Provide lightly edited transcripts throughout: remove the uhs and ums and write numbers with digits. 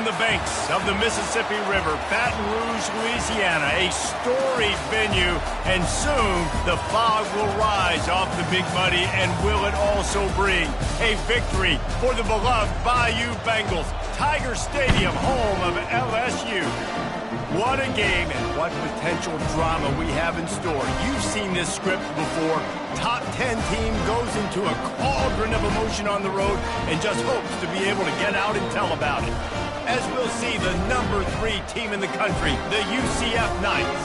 on the banks of the Mississippi River, Baton Rouge, Louisiana, a storied venue, and soon the fog will rise off the Big Muddy, and will it also bring a victory for the beloved Bayou Bengals, Tiger Stadium, home of LSU. What a game and what potential drama we have in store. You've seen this script before. Top 10 team goes into a cauldron of emotion on the road and just hopes to be able to get out and tell about it. As we'll see the number 3 team in the country, the UCF Knights,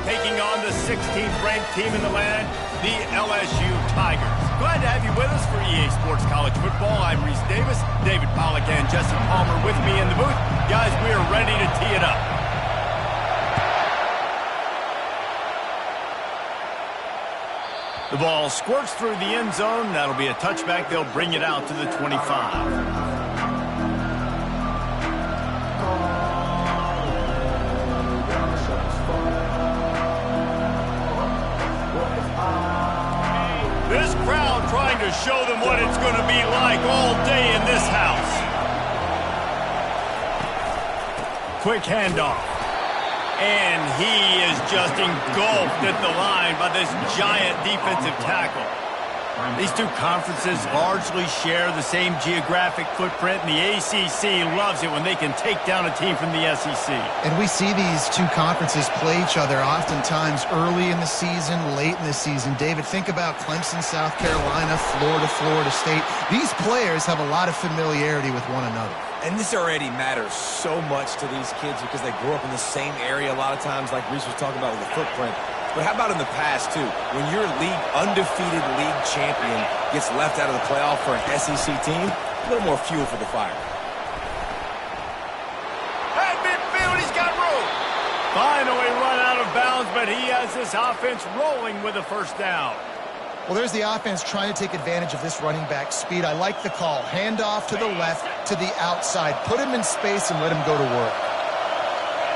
taking on the 16th ranked team in the land, the LSU Tigers. Glad to have you with us for EA Sports College Football. I'm Reese Davis, David Pollack and Jesse Palmer with me in the booth. Guys, we are ready to tee it up. The ball squirts through the end zone. That'll be a touchback. They'll bring it out to the 25. This crowd trying to show them what it's going to be like all day in this house. Quick handoff. And he is just engulfed at the line by this giant defensive tackle. These two conferences largely share the same geographic footprint, and the ACC loves it when they can take down a team from the SEC. And we see these two conferences play each other oftentimes early in the season, late in the season. David, think about Clemson, South Carolina, Florida State. These players have a lot of familiarity with one another. And this already matters so much to these kids because they grew up in the same area a lot of times, like Reese was talking about with the footprint. But how about in the past, too? When your undefeated league champion gets left out of the playoff for an SEC team, a little more fuel for the fire. Hey, midfield, he's got room. Finally run out of bounds, but he has this offense rolling with a first down. Well, there's the offense trying to take advantage of this running back speed. I like the call. Hand off to the left, to the outside. Put him in space and let him go to work.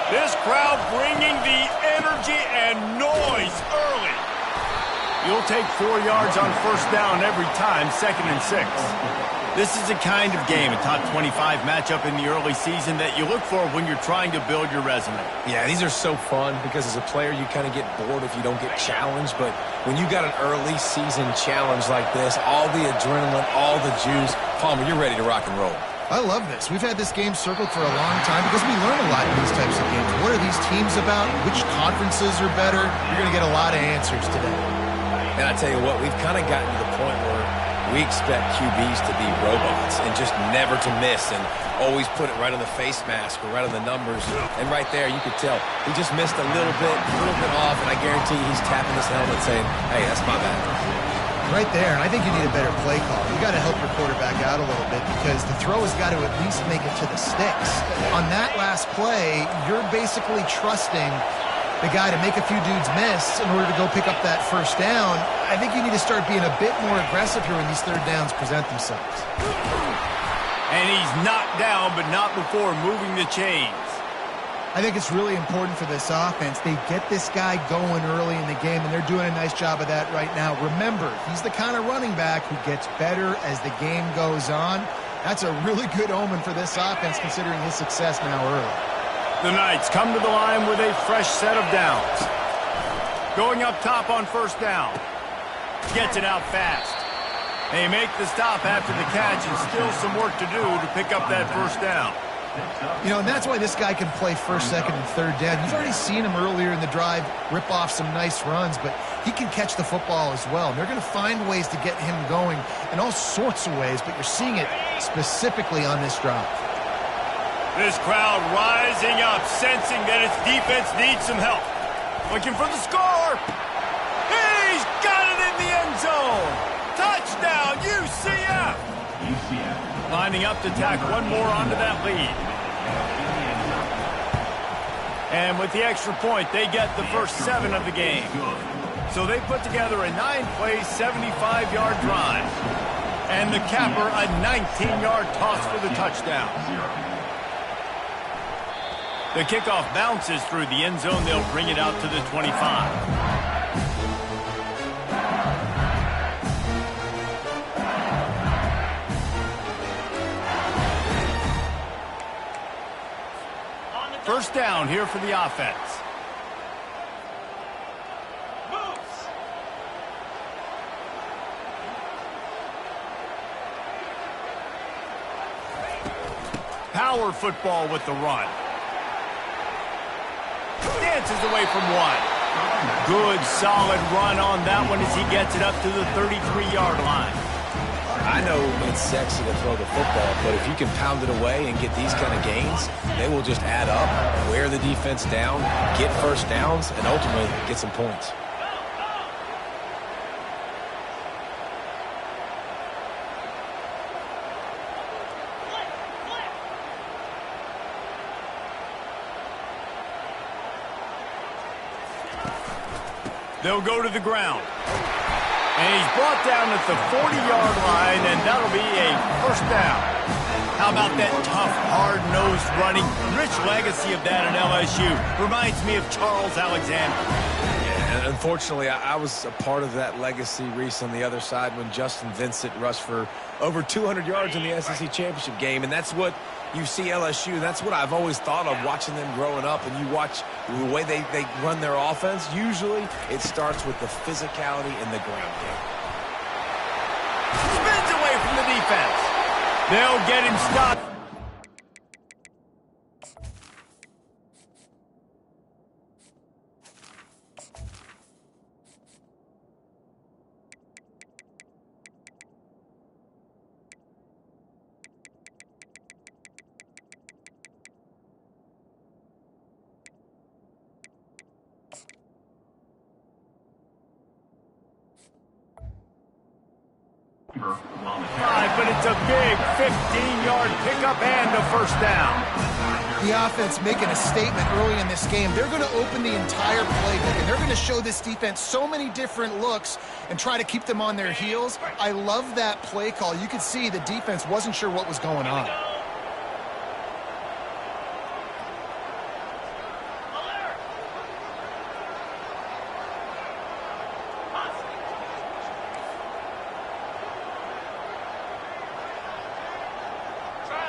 This crowd bringing the energy and noise early. You'll take 4 yards on first down every time, 2nd and 6. This is the kind of game, a top 25 matchup in the early season, that you look for when you're trying to build your resume. Yeah, these are so fun because as a player, you kind of get bored if you don't get challenged. But when you got an early season challenge like this, all the adrenaline, all the juice, Palmer, you're ready to rock and roll. I love this. We've had this game circled for a long time because we learn a lot in these types of games. What are these teams about? Which conferences are better? You're going to get a lot of answers today. And I tell you what, we've kind of gotten to the point where we expect QBs to be robots and just never to miss and always put it right on the face mask or right on the numbers. And right there, you could tell he just missed a little bit off, and I guarantee he's tapping his helmet saying, hey, that's my bad. Right there, and I think you need a better play call. You got to help your quarterback out a little bit because the throw has got to at least make it to the sticks. On that last play, you're basically trusting the guy to make a few dudes miss in order to go pick up that first down. I think you need to start being a bit more aggressive here when these third downs present themselves. And he's knocked down, but not before moving the chains. I think it's really important for this offense. They get this guy going early in the game, and they're doing a nice job of that right now. Remember, he's the kind of running back who gets better as the game goes on. That's a really good omen for this offense, considering his success now early. The Knights come to the line with a fresh set of downs. Going up top on first down. Gets it out fast. They make the stop after the catch, and still some work to do to pick up that first down. You know, and that's why this guy can play first, second, and third down. You've already seen him earlier in the drive rip off some nice runs, but he can catch the football as well. And they're going to find ways to get him going in all sorts of ways, but you're seeing it specifically on this drive. This crowd rising up, sensing that its defense needs some help. Looking for the score. He's got it in the end zone. Touchdown, UCF. Lining up to tack one more onto that lead. And with the extra point, they get the first 7 of the game. So they put together a 9-play, 75-yard drive. And the capper, a 19-yard toss for the touchdown. The kickoff bounces through the end zone. They'll bring it out to the 25. First down here for the offense. Power football with the run. Dances away from one. Good, solid run on that one as he gets it up to the 33-yard line. I know it's sexy to throw the football, but if you can pound it away and get these kind of gains, they will just add up, wear the defense down, get first downs, and ultimately get some points. They'll go to the ground. And he's brought down at the 40-yard line, and that'll be a first down. How about that tough, hard-nosed running? Rich legacy of that at LSU. Reminds me of Charles Alexander. Yeah, and unfortunately, I was a part of that legacy, Reese, on the other side when Justin Vincent rushed for over 200 yards in the SEC Championship game, and that's what you see LSU. That's what I've always thought of watching them growing up, and you watch the way they run their offense. Usually, it starts with the physicality in the ground game. Spins away from the defense. They'll get him stopped. But it's a big 15-yard pickup and a first down. The offense making a statement early in this game. They're going to open the entire playbook, and they're going to show this defense so many different looks and try to keep them on their heels. I love that play call. You could see the defense wasn't sure what was going on.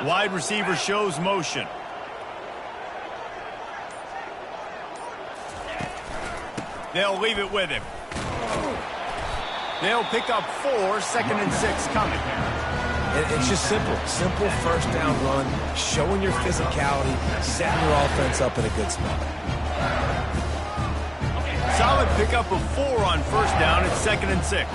Wide receiver shows motion. They'll leave it with him. They'll pick up 4, 2nd and 6 coming. It's just simple. Simple first down run, showing your physicality, setting your offense up in a good spot. Solid pickup of 4 on first down at 2nd and 6.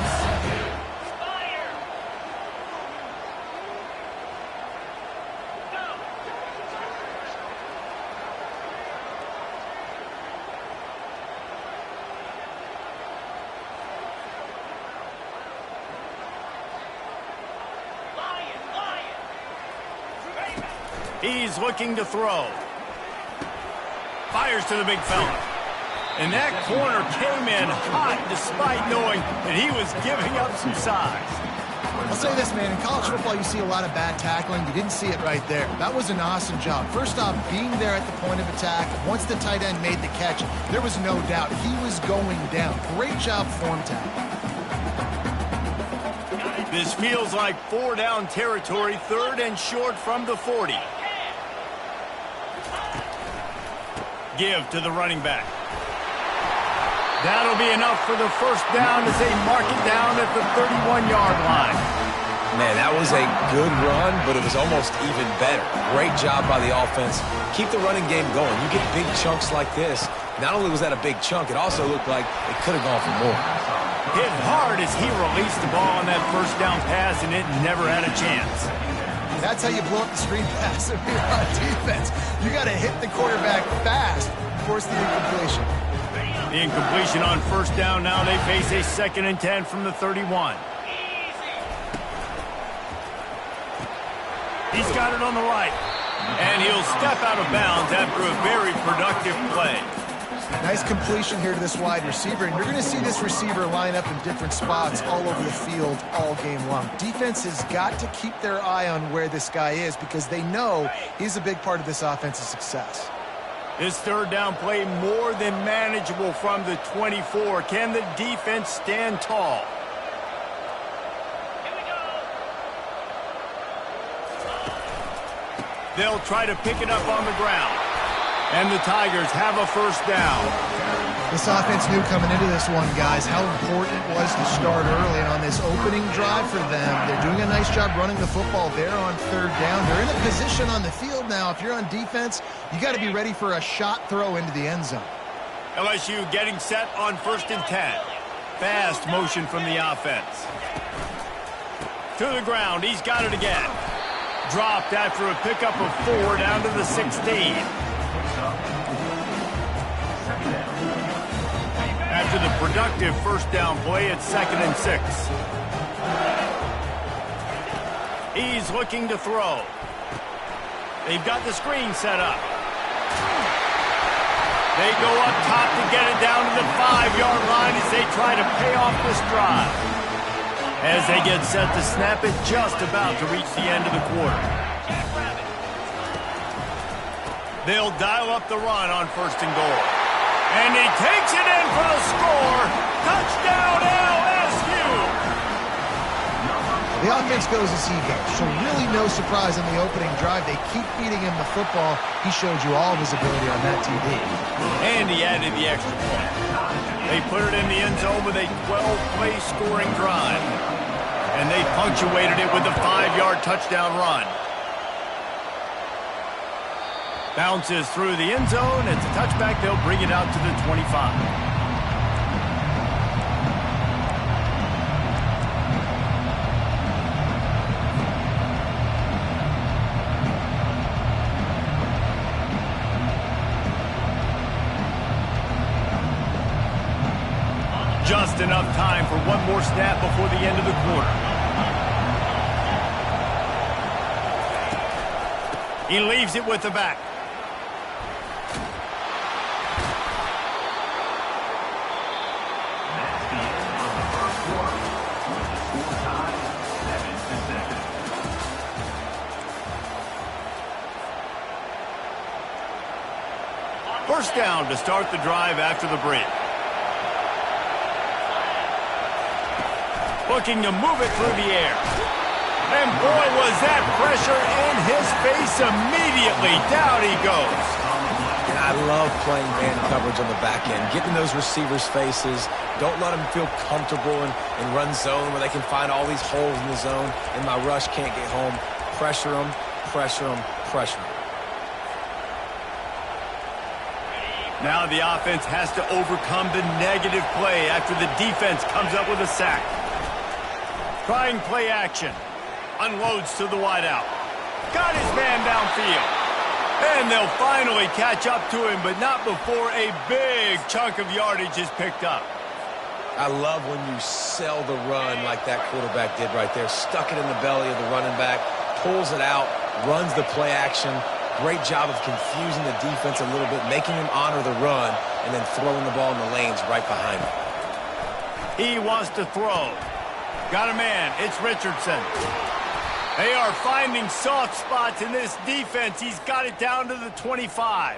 He's looking to throw. Fires to the big fella. And that corner came in hot despite knowing that he was giving up some size. I'll say this, man. In college football, you see a lot of bad tackling. You didn't see it right there. That was an awesome job. First off, being there at the point of attack. Once the tight end made the catch, there was no doubt he was going down. Great job form tackle. This feels like 4-down territory, 3rd and short from the 40. Give to the running back. That'll be enough for the first down as they mark it down at the 31-yard line. Man, that was a good run, but it was almost even better. Great job by the offense. Keep the running game going. You get big chunks like this. Not only was that a big chunk, it also looked like it could have gone for more. Hit hard as he released the ball on that first down pass, and it never had a chance. That's how you blow up the screen pass if you're on defense. You got to hit the quarterback fast, force the incompletion. The incompletion on first down. Now they face a 2nd and 10 from the 31. He's got it on the right. And he'll step out of bounds after a very productive play. Nice completion here to this wide receiver, and you're going to see this receiver line up in different spots all over the field all game long. Defense has got to keep their eye on where this guy is because they know he's a big part of this offense's success. This 3rd down play more than manageable from the 24. Can the defense stand tall? They'll try to pick it up on the ground. And the Tigers have a first down. This offense knew coming into this one, guys, how important it was to start early. And on this opening drive for them, they're doing a nice job running the football there on third down. They're in a position on the field now. If you're on defense, you got to be ready for a shot throw into the end zone. LSU getting set on 1st and 10. Fast motion from the offense. To the ground. He's got it again. Dropped after a pickup of 4 down to the 16. After the productive first down play, it's 2nd and 6. He's looking to throw. They've got the screen set up. They go up top to get it down to the 5-yard line as they try to pay off this drive. As they get set to snap it, just about to reach the end of the quarter. They'll dial up the run on 1st and goal. And he takes it in for the score. Touchdown, LSU! The offense goes as he goes, so really no surprise in the opening drive. They keep feeding him the football. He showed you all of his ability on that TD. And he added the extra point. They put it in the end zone with a 12-play scoring drive. And they punctuated it with a 5-yard touchdown run. Bounces through the end zone. It's a touchback. They'll bring it out to the 25. Just enough time for one more snap before the end of the quarter. He leaves it with the back. First down to start the drive after the break. Looking to move it through the air. And boy, was that pressure in his face immediately. Down he goes. And I love playing man coverage on the back end. Getting those receivers' faces. Don't let them feel comfortable in run zone where they can find all these holes in the zone and my rush can't get home. Pressure them, pressure them, pressure them. Now the offense has to overcome the negative play after the defense comes up with a sack. Trying play action. Unloads to the wideout. Got his man downfield. And they'll finally catch up to him, but not before a big chunk of yardage is picked up. I love when you sell the run like that quarterback did right there. Stuck it in the belly of the running back, pulls it out, runs the play action. Great job of confusing the defense a little bit, making him honor the run, and then throwing the ball in the lanes right behind him. He wants to throw. Got a man. It's Richardson. They are finding soft spots in this defense. He's got it down to the 25.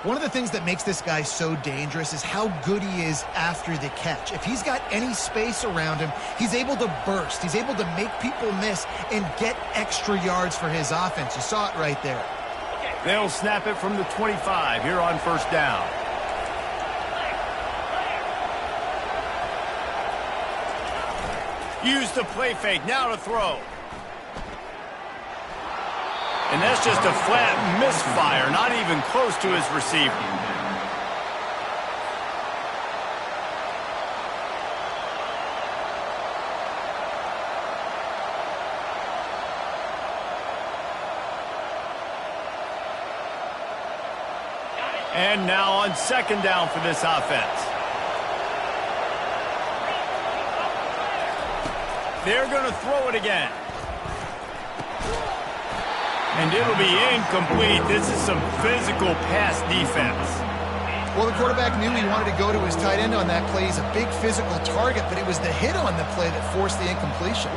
One of the things that makes this guy so dangerous is how good he is after the catch. If he's got any space around him, he's able to burst. He's able to make people miss and get extra yards for his offense. You saw it right there. They'll snap it from the 25 here on first down. Use the play fake. Now to throw. And that's just a flat misfire, not even close to his receiver. And now on second down for this offense. They're going to throw it again. And it'll be incomplete. This is some physical pass defense. Well, the quarterback knew he wanted to go to his tight end on that play. He's a big physical target, but it was the hit on the play that forced the incompletion.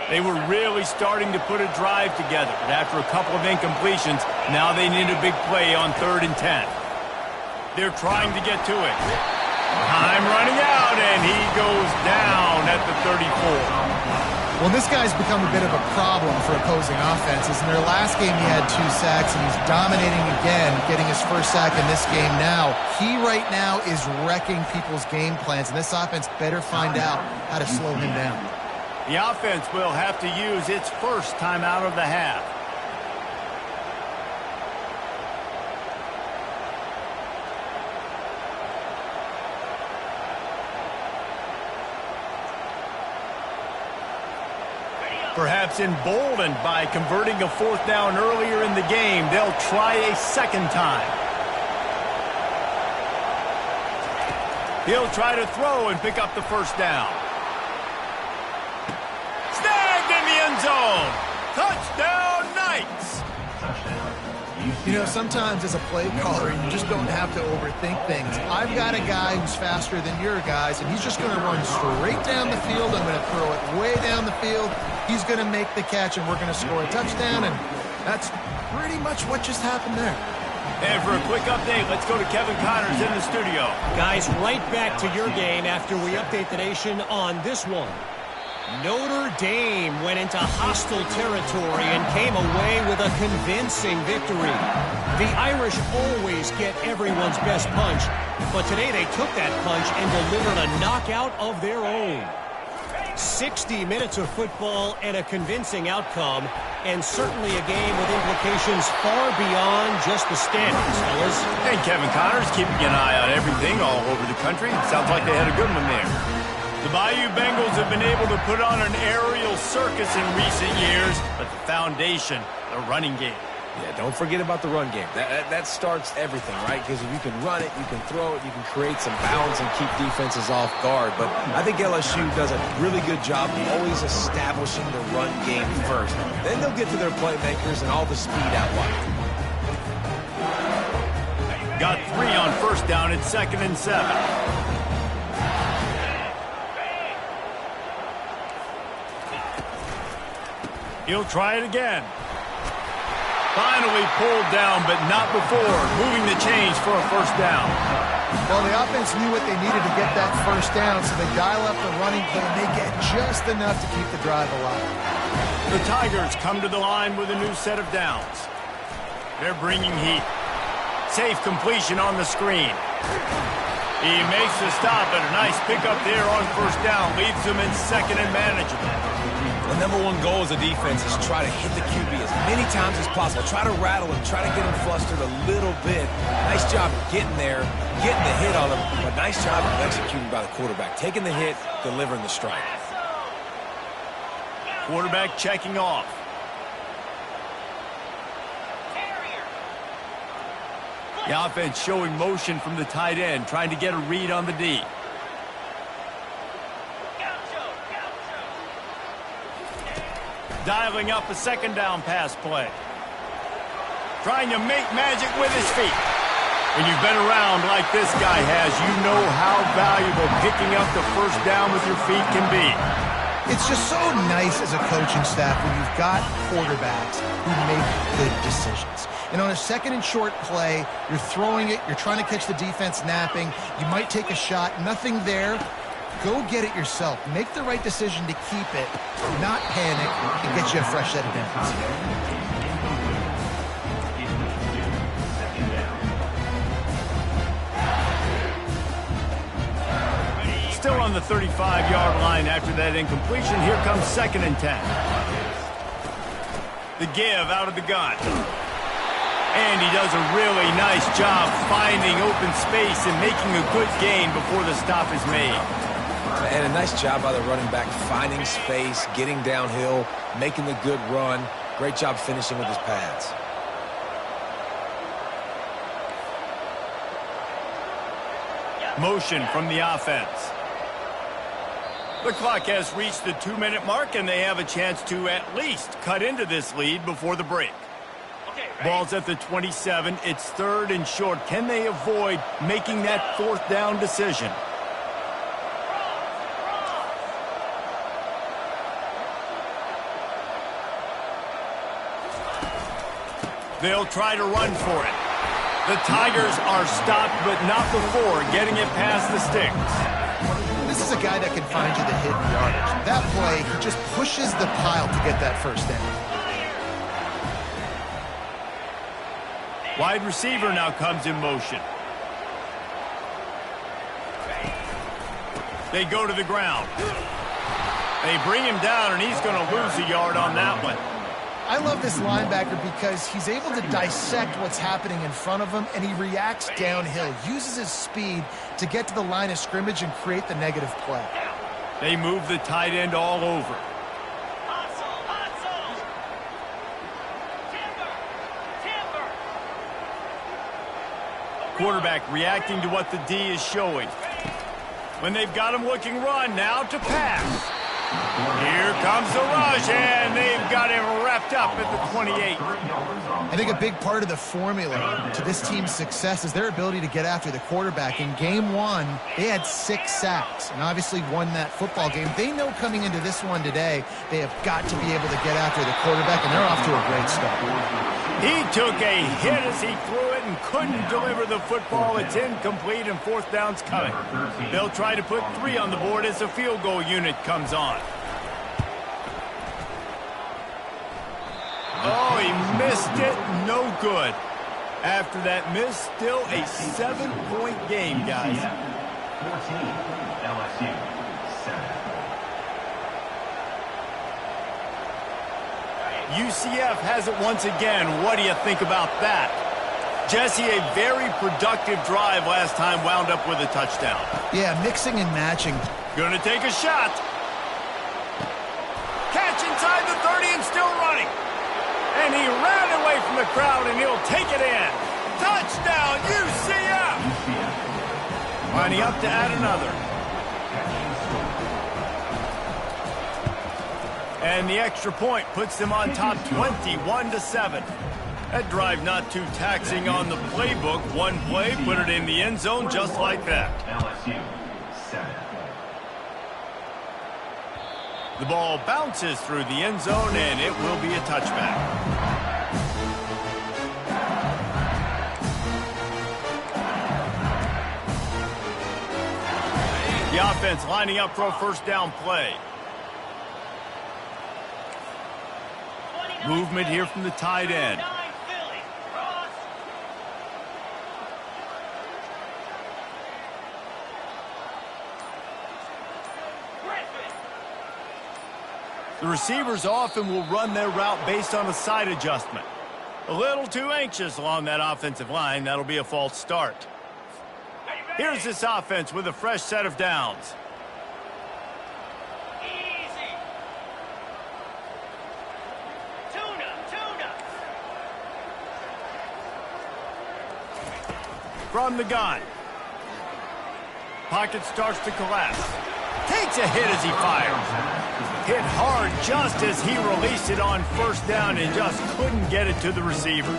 They were really starting to put a drive together, but after a couple of incompletions, now they need a big play on 3rd and 10. They're trying to get to it. Time running out, and he goes down at the 34. Well, this guy's become a bit of a problem for opposing offenses. In their last game, he had 2 sacks, and he's dominating again, getting his first sack in this game now. He right now is wrecking people's game plans, and this offense better find out how to slow him down. The offense will have to use its first timeout of the half. Perhaps emboldened by converting a 4th down earlier in the game, they'll try a second time. He'll try to throw and pick up the first down. Snagged in the end zone. Touchdown, Knights. You know, sometimes as a play caller, you just don't have to overthink things. I've got a guy who's faster than your guys, and he's just going to run straight down the field. I'm going to throw it way down the field. He's going to make the catch, and we're going to score a touchdown, and that's pretty much what just happened there. And for a quick update, let's go to Kevin Connors in the studio. Guys, right back to your game after we update the nation on this one. Notre Dame went into hostile territory and came away with a convincing victory. The Irish always get everyone's best punch, but today they took that punch and delivered a knockout of their own. 60 minutes of football and a convincing outcome, and certainly a game with implications far beyond just the standings, fellas. And Kevin Connors keeping an eye on everything all over the country. Sounds like they had a good one there. The Bayou Bengals have been able to put on an aerial circus in recent years, but the foundation, the running game. Yeah, don't forget about the run game. That starts everything, right? Because if you can run it, you can throw it, you can create some balance and keep defenses off guard. But I think LSU does a really good job of always establishing the run game first. Then they'll get to their playmakers and all the speed out wide. Got 3 on first down at 2nd and 7. He'll try it again. Finally pulled down, but not before moving the chains for a first down. Well, the offense knew what they needed to get that first down, so they dial up the running play, and they get just enough to keep the drive alive. The Tigers come to the line with a new set of downs. They're bringing heat. Safe completion on the screen. He makes the stop, and a nice pickup there on first down. Leaves them in 2nd and manageable. The number one goal as a defense is try to hit the QB as many times as possible. Try to rattle him, try to get him flustered a little bit. Nice job of getting there, getting the hit on him, but nice job of executing by the quarterback. Taking the hit, delivering the strike. Quarterback checking off. The offense showing motion from the tight end, trying to get a read on the D. Dialing up a 2nd down pass play. Trying to make magic with his feet. When you've been around like this guy has, you know how valuable picking up the first down with your feet can be. It's just so nice as a coaching staff when you've got quarterbacks who make good decisions. And on a 2nd and short play, you're throwing it, you're trying to catch the defense napping, you might take a shot, nothing there. Go get it yourself. Make the right decision to keep it, not panic, and get you a fresh set of downs. Still on the 35-yard line after that incompletion. Here comes 2nd and 10. The give out of the gun. And he does a really nice job finding open space and making a good gain before the stop is made. And a nice job by the running back, finding space, getting downhill, making the good run. Great job finishing with his pads. Motion from the offense. The clock has reached the 2-minute mark, and they have a chance to at least cut into this lead before the break. Ball's at the 27. It's 3rd and short. Can they avoid making that 4th down decision? They'll try to run for it. The Tigers are stopped, but not before getting it past the sticks. This is a guy that can find you the hidden yardage. That play, he just pushes the pile to get that first down. Wide receiver now comes in motion. They go to the ground. They bring him down, and he's going to lose a yard on that one. I love this linebacker because he's able to dissect what's happening in front of him, and he reacts downhill, uses his speed to get to the line of scrimmage and create the negative play. They move the tight end all over. Quarterback reacting to what the D is showing. When they've got him looking run, now to pass. Here comes the rush, and they've got him wrapped up at the 28. I think a big part of the formula to this team's success is their ability to get after the quarterback. In game one, they had 6 sacks and obviously won that football game. They know coming into this one today, they have got to be able to get after the quarterback, and they're off to a great start. He took a hit as he threw it and couldn't deliver the football. It's incomplete, and 4th down's coming. They'll try to put 3 on the board as the field goal unit comes on. Oh, he missed it. No good. After that miss, still a 7-point game, guys. 14, LSU, 7. UCF has it once again. What do you think about that? Jesse, a very productive drive last time, wound up with a touchdown. Yeah, mixing and matching. Gonna take a shot. Catch inside the 30 and still running. And he ran away from the crowd, and he'll take it in. Touchdown, UCF! Lining up to add another. And the extra point puts them on top 21-7. That drive not too taxing on the playbook. One play, put it in the end zone just like that. LSU, 7. The ball bounces through the end zone, and it will be a touchback. The offense lining up for a first down play. Movement here from the tight end. The receivers often will run their route based on a side adjustment. A little too anxious along that offensive line. That'll be a false start. Here's this offense with a fresh set of downs. Easy. Tuna. From the gun. Pocket starts to collapse. Takes a hit as he fires. Hit hard just as he released it on first down and just couldn't get it to the receiver.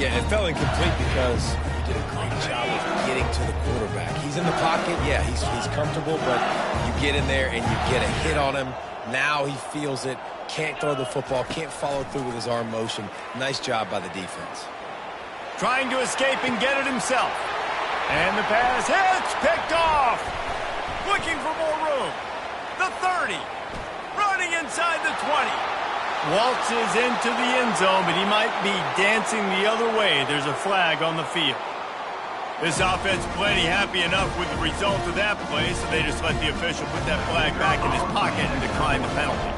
Yeah, it fell incomplete because he did a great job of getting to the quarterback. He's in the pocket, yeah, he's comfortable, but you get in there and you get a hit on him. Now he feels it, can't throw the football, can't follow through with his arm motion. Nice job by the defense. Trying to escape and get it himself. And the pass hits, picked off. Looking for more room. The 30. Running inside the 20. Waltzes into the end zone, but he might be dancing the other way. There's a flag on the field. This offense plenty happy enough with the result of that play, so they just let the official put that flag back in his pocket and decline the penalty.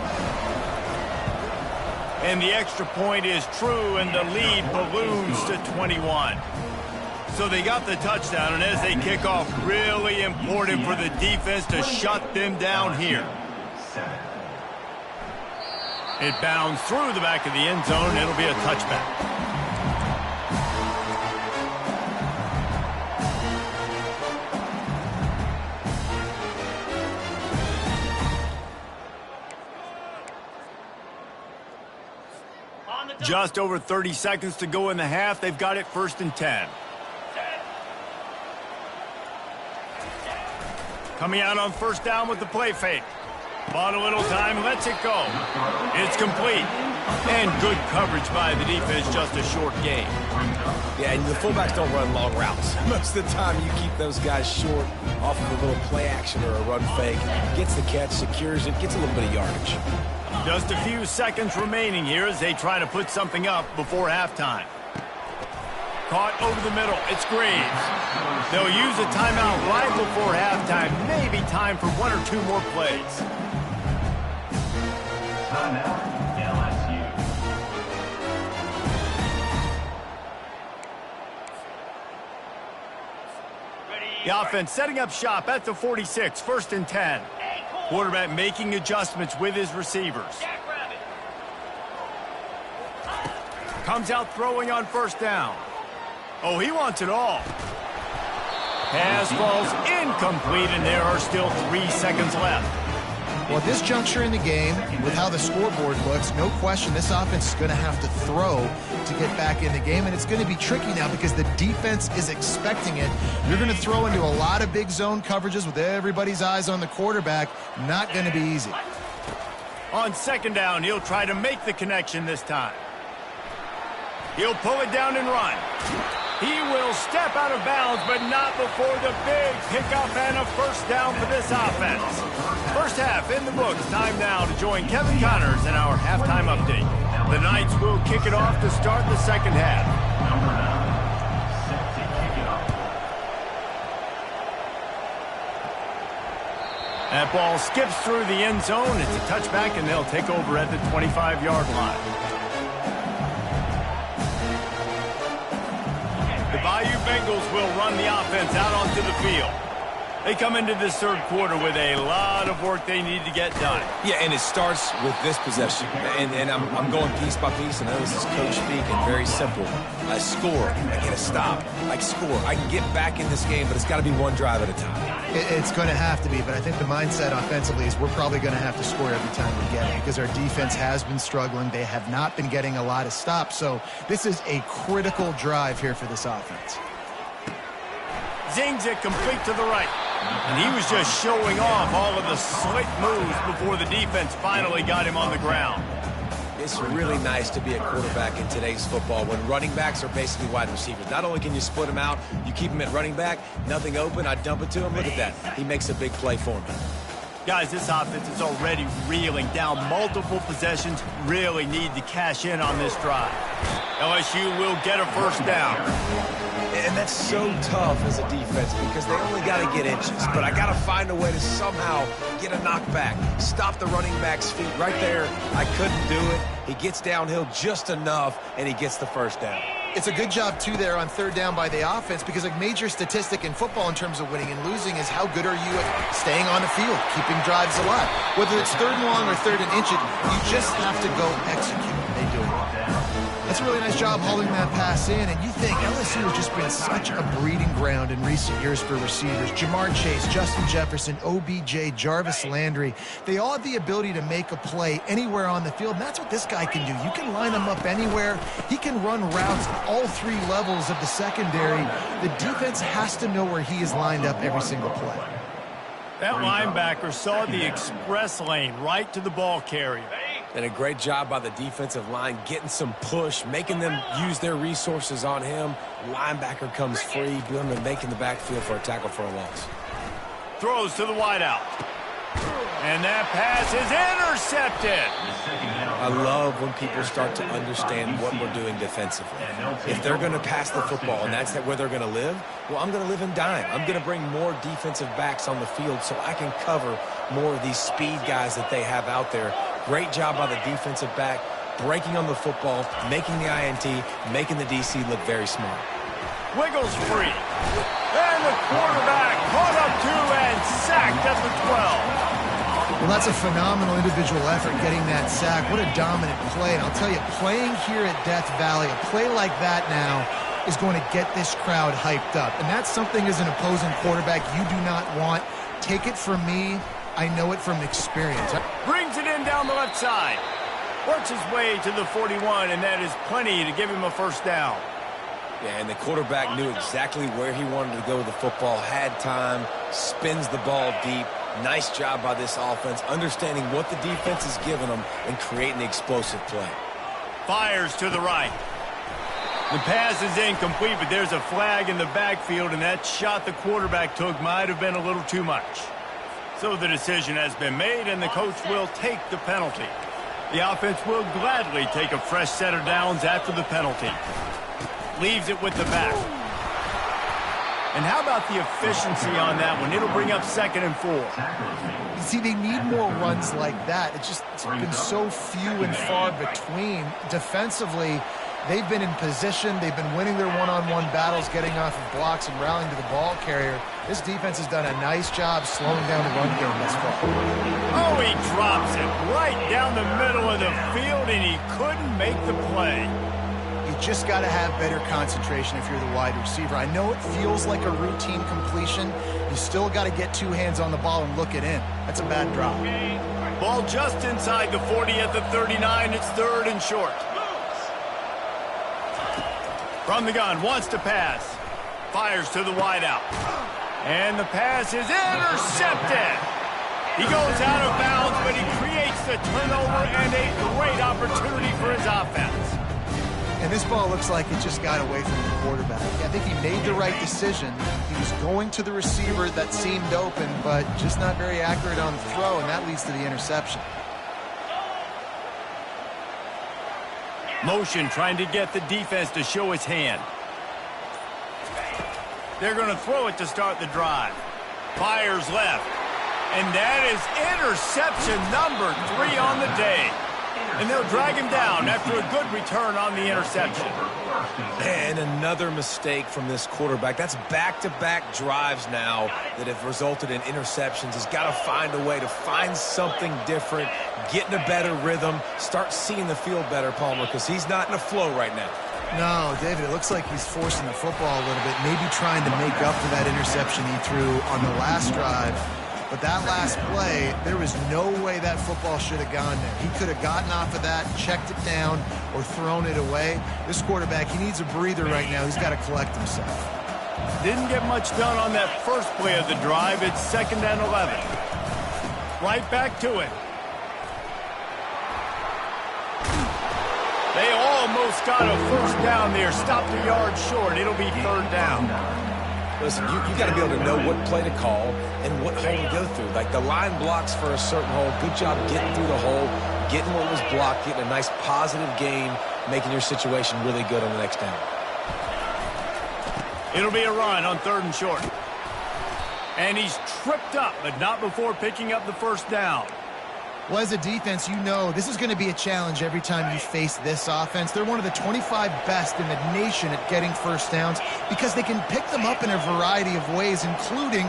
And the extra point is true, and the lead balloons to 21. So they got the touchdown, and as they kick off, really important for the defense to shut them down here. 7. It bounds through the back of the end zone, and it'll be a touchback. Just over 30 seconds to go in the half. They've got it 1st and 10. Coming out on first down with the play fake. Bought a little time, lets it go. It's complete. And good coverage by the defense, just a short game. Yeah, and the fullbacks don't run long routes. Most of the time, you keep those guys short off of a little play action or a run fake. Gets the catch, secures it, gets a little bit of yardage. Just a few seconds remaining here as they try to put something up before halftime. Caught over the middle. It's Graves. They'll use a timeout right before halftime. Maybe time for one or two more plays. Timeout, LSU. The offense setting up shop at the 46, 1st and 10. Quarterback making adjustments with his receivers. Comes out throwing on 1st down. Oh, he wants it all. Pass falls incomplete, and there are still 3 seconds left. Well, at this juncture in the game, with how the scoreboard looks, no question this offense is going to have to throw to get back in the game, and it's going to be tricky now because the defense is expecting it. You're going to throw into a lot of big zone coverages with everybody's eyes on the quarterback. Not going to be easy. On 2nd down, he'll try to make the connection this time. He'll pull it down and run. He will step out of bounds, but not before the big pickup and a 1st down for this offense. First half in the books. Time now to join Kevin Connors in our halftime update. The Knights will kick it off to start the 2nd half. Number 9, set to kick it off. That ball skips through the end zone. It's a touchback, and they'll take over at the 25-yard line. The Bayou Bengals will run the offense out onto the field. They come into this 3rd quarter with a lot of work they need to get done. Yeah, and it starts with this possession. And I'm going piece by piece, and I know this is coach speak and very simple. I score, I get a stop. I score, I can get back in this game, but it's got to be one drive at a time. It's going to have to be, but I think the mindset offensively is we're probably going to have to score every time we get it because our defense has been struggling. They have not been getting a lot of stops, so this is a critical drive here for this offense. Zings it complete to the right. And he was just showing off all of the slick moves before the defense finally got him on the ground. It's really nice to be a quarterback in today's football when running backs are basically wide receivers. Not only can you split them out, you keep them at running back, nothing open, I dump it to him. Look at that. He makes a big play for me. Guys, this offense is already reeling down multiple possessions. Really need to cash in on this drive. LSU will get a 1st down. And that's so tough as a defense because they only got to get inches. But I got to find a way to somehow get a knockback, stop the running back's feet right there. I couldn't do it. He gets downhill just enough, and he gets the 1st down. It's a good job, too, there on 3rd down by the offense because a major statistic in football in terms of winning and losing is how good are you at staying on the field, keeping drives alive. Whether it's 3rd and long or 3rd and inch, you just have to go execute. They do it. That's a really nice job hauling that pass in, and you think LSU has just been such a breeding ground in recent years for receivers. Jamar Chase, Justin Jefferson, OBJ, Jarvis Landry, they all have the ability to make a play anywhere on the field, and that's what this guy can do. You can line him up anywhere. He can run routes at all 3 levels of the secondary. The defense has to know where he is lined up every single play. That linebacker saw the express lane right to the ball carrier. And a great job by the defensive line, getting some push, making them use their resources on him. Linebacker comes free, doing the making the backfield for a tackle for a loss. Throws to the wideout. And that pass is intercepted. I love when people start to understand what we're doing defensively. If they're going to pass the football and that's where they're going to live, well, I'm going to live in dime. I'm going to bring more defensive backs on the field so I can cover more of these speed guys that they have out there. Great job by the defensive back, breaking on the football, making the INT, making the DC look very smart. Wiggles free. And the quarterback caught up to and sacked at the 12. Well, that's a phenomenal individual effort getting that sack. What a dominant play. And I'll tell you, playing here at Death Valley, a play like that now is going to get this crowd hyped up. And that's something as an opposing quarterback you do not want. Take it from me. I know it from experience. Brings it in down the left side. Works his way to the 41, and that is plenty to give him a 1st down. Yeah, and the quarterback knew exactly where he wanted to go with the football, had time, spins the ball deep. Nice job by this offense, understanding what the defense is giving them and creating the explosive play. Fires to the right. The pass is incomplete, but there's a flag in the backfield, and that shot the quarterback took might have been a little too much. So the decision has been made, and the coach will take the penalty. The offense will gladly take a fresh set of downs after the penalty. Leaves it with the back. And how about the efficiency on that one? It'll bring up 2nd and 4. You see, they need more runs like that. It's been so few and far between. Defensively, they've been in position. They've been winning their one-on-one battles, getting off of blocks and rallying to the ball carrier. This defense has done a nice job slowing down the run game this far. Oh, he drops it right down the middle of the field, and he couldn't make the play. You just got to have better concentration if you're the wide receiver. I know it feels like a routine completion. You still got to get 2 hands on the ball and look it in. That's a bad drop. Ball just inside the 40 at the 39. It's 3rd and short. From the gun, wants to pass. Fires to the wideout. And the pass is intercepted. He goes out of bounds, but he creates the turnover and a great opportunity for his offense. And this ball looks like it just got away from the quarterback. I think he made the right decision. He was going to the receiver that seemed open, but just not very accurate on the throw, and that leads to the interception. Motion trying to get the defense to show his hand. They're going to throw it to start the drive. Fires left. And that is interception number 3 on the day. And they'll drag him down after a good return on the interception. And another mistake from this quarterback. That's back-to-back drives now that have resulted in interceptions. He's got to find a way to find something different, get in a better rhythm, start seeing the field better, Palmer, because he's not in a flow right now. No, David, it looks like he's forcing the football a little bit, maybe trying to make up for that interception he threw on the last drive. But that last play, there was no way that football should have gone there. He could have gotten off of that, checked it down, or thrown it away. This quarterback, he needs a breather right now. He's got to collect himself. Didn't get much done on that first play of the drive. It's 2nd and 11. Right back to it. They almost got a first down there. Stopped a yard short. It'll be 3rd down. Listen, you got to be able to know what play to call and what hole to go through. Like the line blocks for a certain hole. Good job getting through the hole, getting what was blocked, getting a nice positive gain, making your situation really good on the next down. It'll be a run on 3rd and short. And he's tripped up, but not before picking up the first down. Well, as a defense, you know this is going to be a challenge every time you face this offense. They're one of the 25 best in the nation at getting first downs because they can pick them up in a variety of ways, including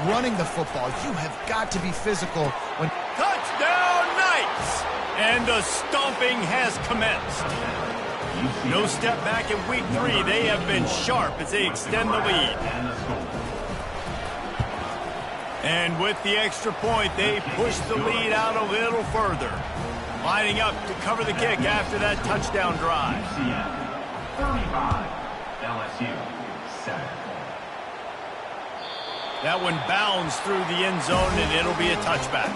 running the football. You have got to be physical when... Touchdown, Knights! And the stomping has commenced. No step back in week 3. They have been sharp as they extend the lead. And with the extra point, they push the lead out a little further. Lining up to cover the kick after that touchdown drive. 35, LSU, 7. That one bounds through the end zone, and it'll be a touchback.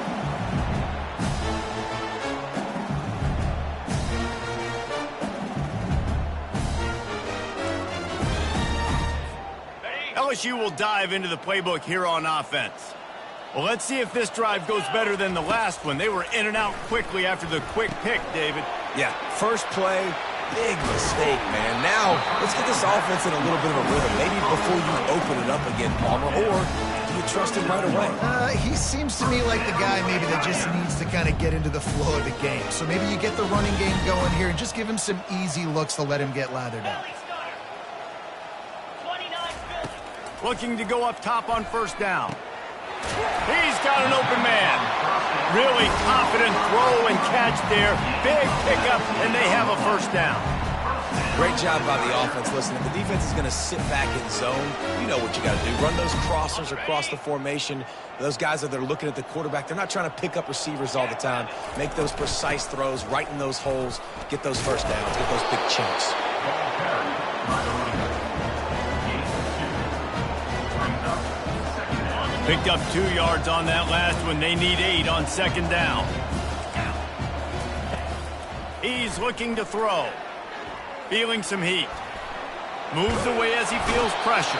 LSU will dive into the playbook here on offense. Well, let's see if this drive goes better than the last one. They were in and out quickly after the quick pick, David. Yeah, first play, big mistake, man. Now, let's get this offense in a little bit of a rhythm. Maybe before you open it up again, Palmer, or do you trust him right away? He seems to me like the guy maybe that just needs to kind of get into the flow of the game. So maybe you get the running game going here and just give him some easy looks to let him get lathered up. Looking to go up top on first down. He's got an open man. Really confident throw and catch there. Big pickup, and they have a first down. Great job by the offense. Listen, if the defense is going to sit back in zone, you know what you got to do. Run those crossers across the formation. Those guys that are looking at the quarterback, they're not trying to pick up receivers all the time. Make those precise throws right in those holes. Get those first downs. Get those big chunks. Picked up 2 yards on that last one. They need 8 on second down. He's looking to throw. Feeling some heat. Moves away as he feels pressure.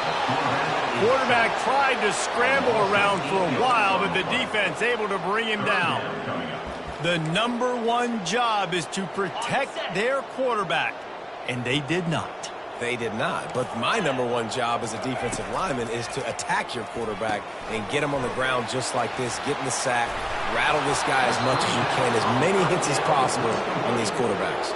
Quarterback tried to scramble around for a while, but the defense able to bring him down. The number one job is to protect their quarterback, and they did not. They did not. But my number one job as a defensive lineman is to attack your quarterback and get him on the ground just like this, get in the sack, rattle this guy as much as you can, as many hits as possible on these quarterbacks.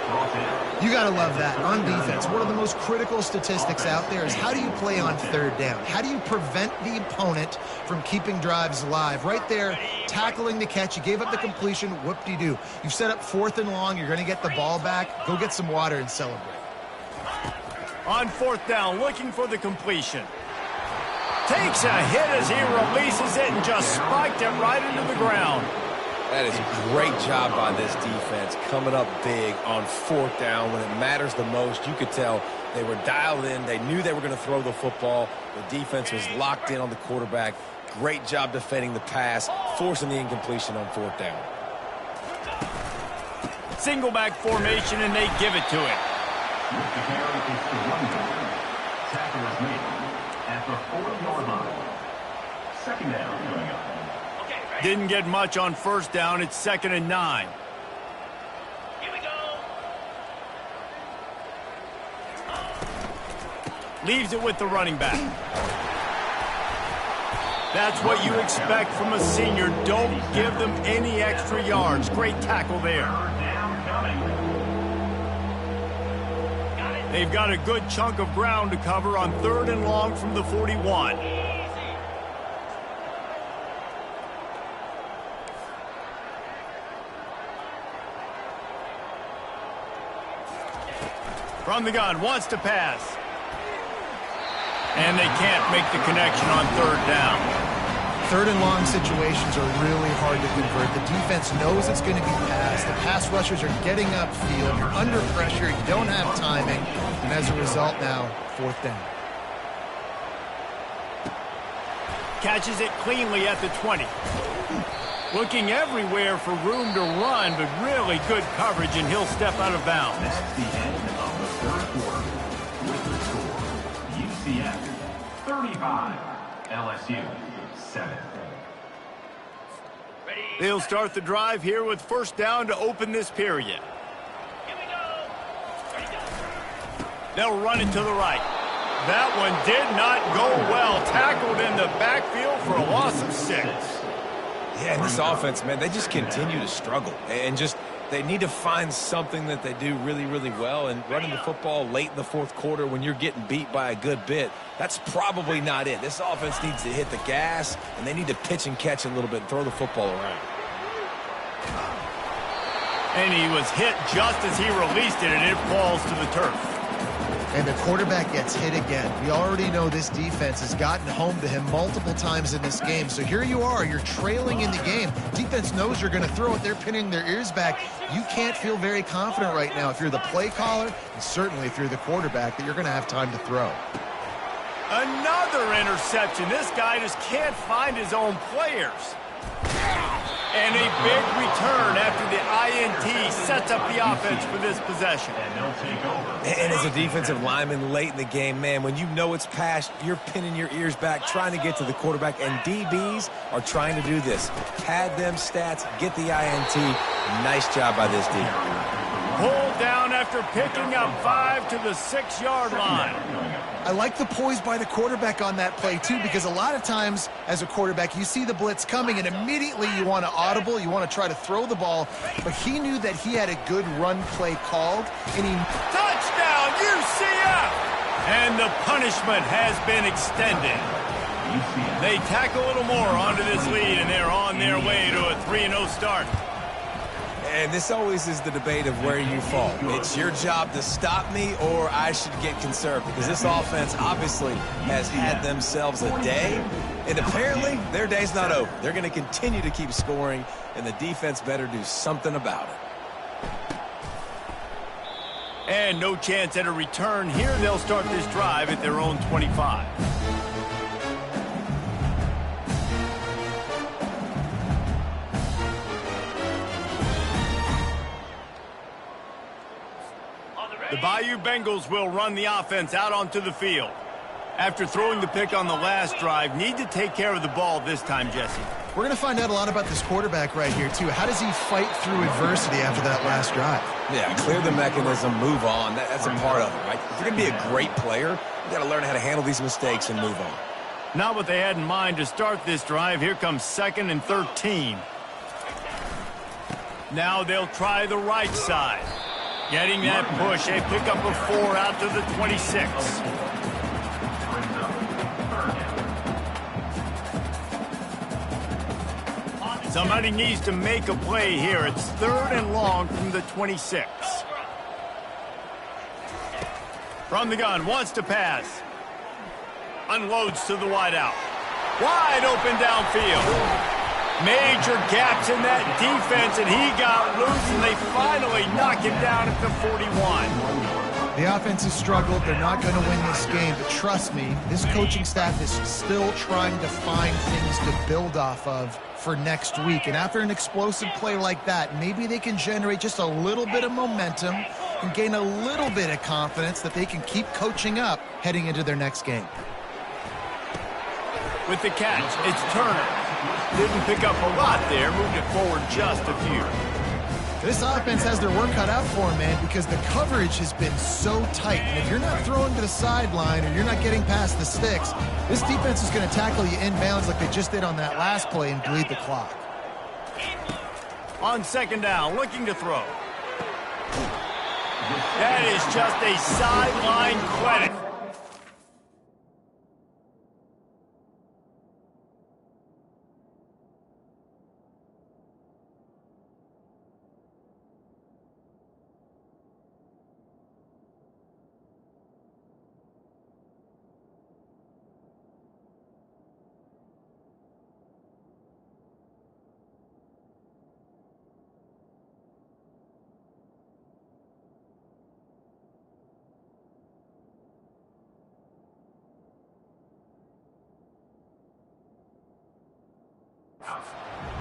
You got to love that. On defense, one of the most critical statistics out there is how do you play on third down? How do you prevent the opponent from keeping drives alive? Right there, tackling the catch. You gave up the completion. Whoop-de-doo. You've set up 4th and long. You're going to get the ball back. Go get some water and celebrate. On 4th down, looking for the completion. Takes a hit as he releases it and just spiked it right into the ground. That is a great job by this defense, coming up big on 4th down when it matters the most. You could tell they were dialed in. They knew they were going to throw the football. The defense was locked in on the quarterback. Great job defending the pass, forcing the incompletion on 4th down. Single back formation, and they give it to him. With the carry is the running back. Tackle is made at the 40-yard line. 2nd down coming up. Didn't get much on 1st down. It's 2nd and 9. Here we go. Leaves it with the running back. That's what you expect from a senior. Don't give them any extra yards. Great tackle there. Down coming. They've got a good chunk of ground to cover on 3rd and long from the 41. From the gun, wants to pass. And they can't make the connection on 3rd down. 3rd and long situations are really hard to convert. The defense knows it's going to be passed. The pass rushers are getting upfield. You're under pressure. You don't have timing. And as a result now, 4th down. Catches it cleanly at the 20. Looking everywhere for room to run, but really good coverage, and he'll step out of bounds. That's the end of the 3rd quarter. With the score, UCF 35, LSU 7. They'll start the drive here with 1st down to open this period. Here we go. Ready, go. They'll run it to the right. That one did not go well. Tackled in the backfield for a loss of 6. Yeah, and this offense, man, they just continue to struggle. And just, they need to find something that they do really, really well. And running the football late in the 4th quarter when you're getting beat by a good bit, that's probably not it. This offense needs to hit the gas, and they need to pitch and catch a little bit and throw the football around. And he was hit just as he released it, and it falls to the turf. And the quarterback gets hit again. We already know this defense has gotten home to him multiple times in this game. So here you are, you're trailing in the game. Defense knows you're going to throw it. They're pinning their ears back. You can't feel very confident right now if you're the play caller, and certainly if you're the quarterback, that you're going to have time to throw. Another interception. This guy just can't find his own players. And a big return after the INT sets up the offense for this possession. And they'll take over. And as a defensive lineman late in the game, man, when you know it's past, you're pinning your ears back, trying to get to the quarterback, and DBs are trying to do this. Pad them stats, get the INT. Nice job by this D. Pulled down after picking up 5 to the 6-yard line. I like the poise by the quarterback on that play, too, because a lot of times as a quarterback, you see the blitz coming, and immediately you want to audible, you want to try to throw the ball, but he knew that he had a good run play called, and he... Touchdown, UCF! And the punishment has been extended. They tack a little more onto this lead, and they're on their way to a 3-0 start. And this always is the debate of where you fall. It's your job to stop me, or I should get conserved, because this offense obviously has had themselves a day, and apparently their day's not over. They're going to continue to keep scoring, and the defense better do something about it. And no chance at a return here. They'll start this drive at their own 25. On the The Bayou Bengals will run the offense out onto the field. After throwing the pick on the last drive, need to take care of the ball this time, Jesse. We're going to find out a lot about this quarterback right here, too. How does he fight through adversity after that last drive? Yeah, clear the mechanism, move on. That's a part of it, right? If you're going to be a great player, you got to learn how to handle these mistakes and move on. Not what they had in mind to start this drive. Here comes 2nd and 13. Now they'll try the right side. Getting that push, a pickup of 4 out to the 26. Somebody needs to make a play here. It's 3rd and long from the 26. From the gun, wants to pass. Unloads to the wideout. Wide open downfield. Major gaps in that defense, and he got loose, and they finally knock him down at the 41. The offense has struggled. They're not going to win this game, but trust me, this coaching staff is still trying to find things to build off of for next week. And after an explosive play like that, maybe they can generate just a little bit of momentum and gain a little bit of confidence that they can keep coaching up heading into their next game. With the catch, it's Turner. Didn't pick up a lot there, moved it forward just a few. This offense has their work cut out for them, man, because the coverage has been so tight. And if you're not throwing to the sideline or you're not getting past the sticks, this defense is going to tackle you inbounds like they just did on that last play and bleed the clock. On 2nd down, looking to throw. That is just a sideline credit.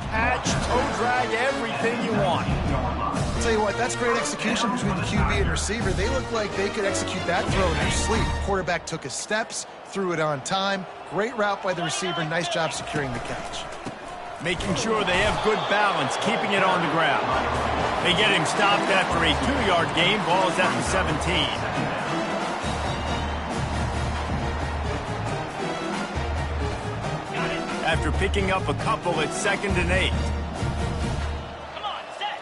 Catch, toe drag, everything you want. I'll tell you what, that's great execution between the QB and receiver. They look like they could execute that throw in their sleep. Quarterback took his steps, threw it on time. Great route by the receiver. Nice job securing the catch. Making sure they have good balance, keeping it on the ground. They get him stopped after a 2-yard gain. Ball is at the 17. After picking up a couple at 2nd and 8. Come on, set.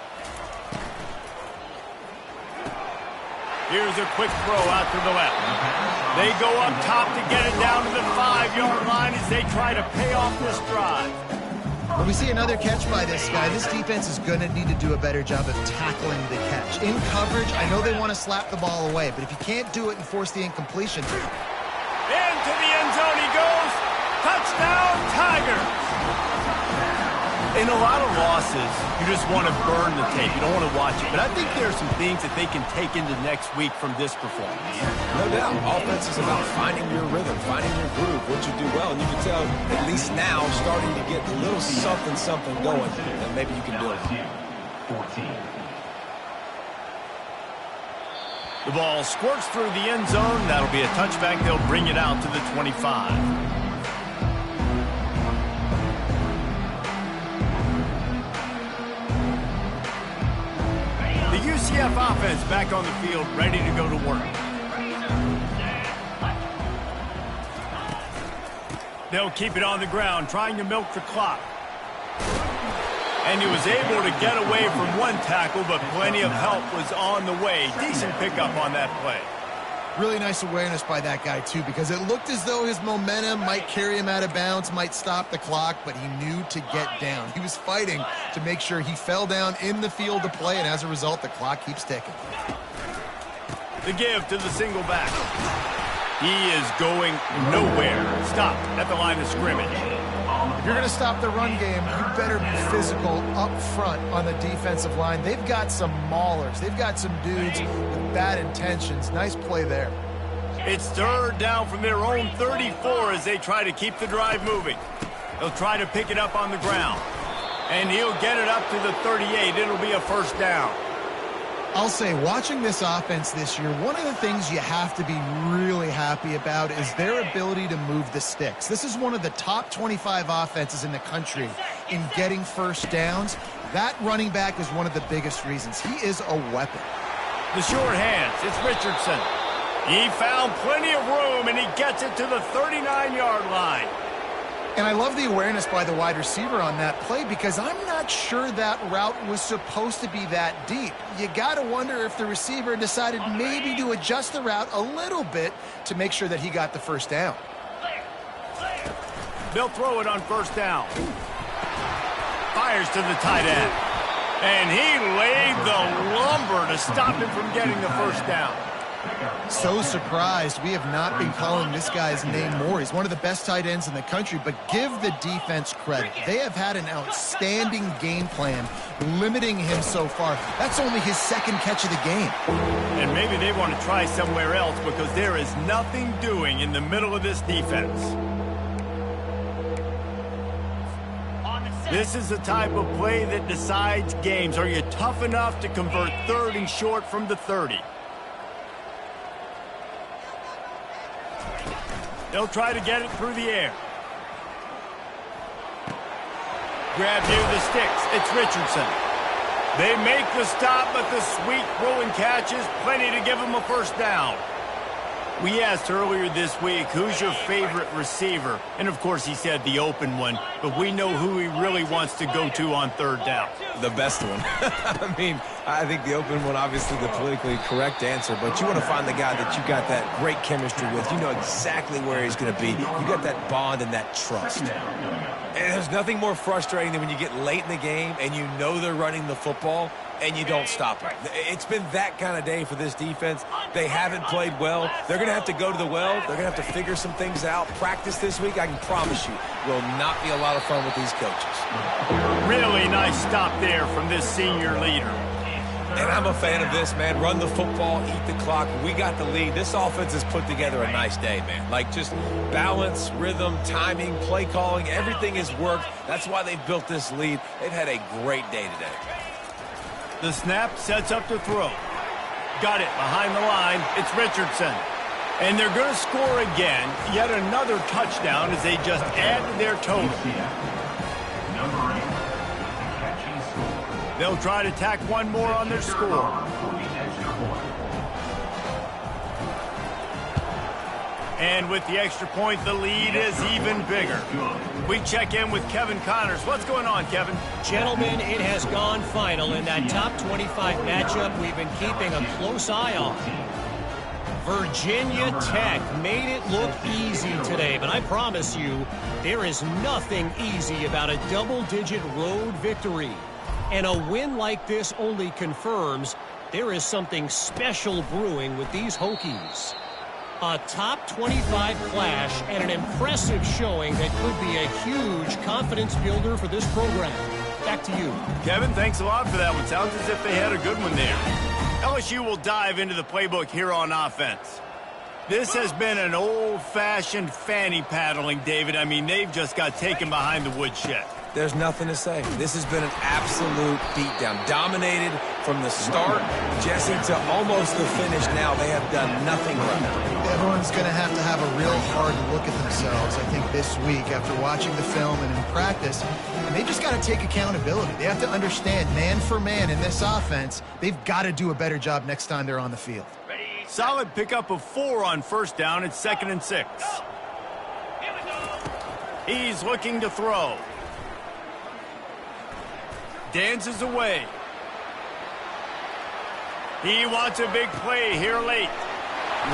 Here's a quick throw out to the left. They go up top to get it down to the 5-yard line as they try to pay off this drive. When we see another catch by this guy, this defense is going to need to do a better job of tackling the catch. In coverage, I know they want to slap the ball away, but if you can't do it and force the incompletion. Into the end zone he goes. Touchdown, Tigers! In a lot of losses, you just want to burn the tape. You don't want to watch it. But I think there are some things that they can take into next week from this performance. No doubt. Offense is about finding your rhythm, finding your groove, what you do well. And you can tell, at least now, starting to get a little something going that maybe you can build on. 14. The ball squirts through the end zone. That'll be a touchback. They'll bring it out to the 25. UCF offense back on the field, ready to go to work. They'll keep it on the ground, trying to milk the clock. And he was able to get away from one tackle, but plenty of help was on the way. Decent pickup on that play. Really nice awareness by that guy, too, because it looked as though his momentum might carry him out of bounds, might stop the clock, but he knew to get down. He was fighting to make sure he fell down in the field to play, and as a result, the clock keeps ticking. The give to the single back. He is going nowhere. Stopped at the line of scrimmage. If you're going to stop the run game, you better be physical up front on the defensive line. They've got some maulers. They've got some dudes with bad intentions. Nice play there. It's 3rd down from their own 34 as they try to keep the drive moving. They'll try to pick it up on the ground. And he'll get it up to the 38. It'll be a 1st down. I'll say, watching this offense this year, one of the things you have to be really happy about is their ability to move the sticks. This is one of the top 25 offenses in the country in getting first downs. That running back is one of the biggest reasons. He is a weapon. The short hands, it's Richardson. He found plenty of room, and he gets it to the 39-yard line. And I love the awareness by the wide receiver on that play because I'm not sure that route was supposed to be that deep. You got to wonder if the receiver decided maybe to adjust the route a little bit to make sure that he got the first down. They'll throw it on first down. Fires to the tight end. And he laid the lumber to stop him from getting the first down. So surprised we have not been calling this guy's name more. He's one of the best tight ends in the country, but give the defense credit. They have had an outstanding game plan limiting him so far. That's only his second catch of the game. And maybe they want to try somewhere else because there is nothing doing in the middle of this defense. This is the type of play that decides games. Are you tough enough to convert 3rd and short from the 30? They'll try to get it through the air. Grab near the sticks. It's Richardson. They make the stop, but the sweet throwing catches plenty to give them a first down. We asked earlier this week, who's your favorite receiver? And, of course, he said the open one, but we know who he really wants to go to on 3rd down. The best one. I mean, I think the open one, obviously the politically correct answer, but you want to find the guy that you got that great chemistry with. You know exactly where he's going to be. You got that bond and that trust. And there's nothing more frustrating than when you get late in the game and you know they're running the football and you don't stop it. It's been that kind of day for this defense. They haven't played well. They're going to have to go to the well. They're going to have to figure some things out. Practice this week, I can promise you, will not be a lot of fun with these coaches. Really nice stop there from this senior leader. And I'm a fan of this, man. Run the football, eat the clock. We got the lead. This offense has put together a nice day, man. Like just balance, rhythm, timing, play calling, everything has worked. That's why they've built this lead. They've had a great day today. The snap sets up to throw. Got it behind the line. It's Richardson. And they're going to score again. Yet another touchdown as they just add to their total. Number 8, catching score. They'll try to tack one more on their score. For the extra point. And with the extra point, the lead is even bigger. We check in with Kevin Connors. What's going on, Kevin? Gentlemen, it has gone final in that top 25 matchup we've been keeping a close eye on. Virginia Tech made it look easy today, but I promise you, there is nothing easy about a double-digit road victory. And a win like this only confirms there is something special brewing with these Hokies. A top 25 clash and an impressive showing that could be a huge confidence builder for this program. Back to you. Kevin, thanks a lot for that one. Sounds as if they had a good one there. LSU will dive into the playbook here on offense. This has been an old-fashioned fanny paddling, David. I mean, they've just got taken behind the woodshed. There's nothing to say. This has been an absolute beatdown. Dominated from the start, Jesse, to almost the finish now. They have done nothing right. Everyone's going to have a real hard look at themselves, I think, this week after watching the film and in practice. And they just got to take accountability. They have to understand, man for man in this offense, they've got to do a better job next time they're on the field. Solid pickup of 4 on first down. It's 2nd and 6. He's looking to throw. Dances away. He wants a big play here late.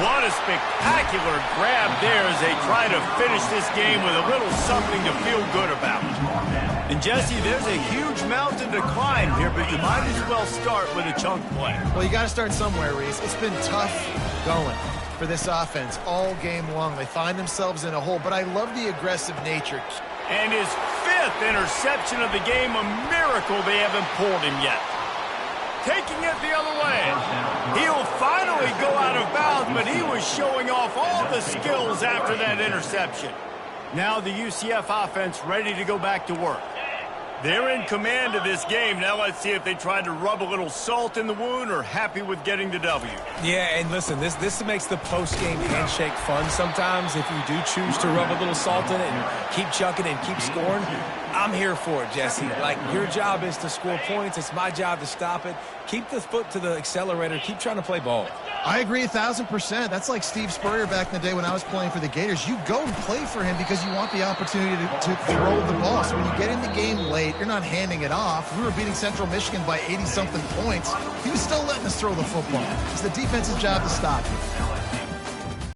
What a spectacular grab there as they try to finish this game with a little something to feel good about. And Jesse, there's a huge mountain to climb here, but you might as well start with a chunk play. Well, you got to start somewhere, Reese. It's been tough going for this offense all game long. They find themselves in a hole, but I love the aggressive nature. And his 5th interception of the game, a miracle they haven't pulled him yet. Taking it the other way. He'll finally go out of bounds, but he was showing off all the skills after that interception. Now the UCF offense ready to go back to work. They're in command of this game. Now let's see if they tried to rub a little salt in the wound or happy with getting the W. Yeah, and listen, this makes the post-game handshake fun sometimes if you do choose to rub a little salt in it and keep chucking and keep scoring. I'm here for it, Jesse. Like, your job is to score points. It's my job to stop it. Keep the foot to the accelerator. Keep trying to play ball. I agree 1,000%. That's like Steve Spurrier back in the day when I was playing for the Gators. You go and play for him because you want the opportunity to throw the ball. So when you get in the game late, you're not handing it off. We were beating Central Michigan by 80-something points. He was still letting us throw the football. It's the defense's job to stop you.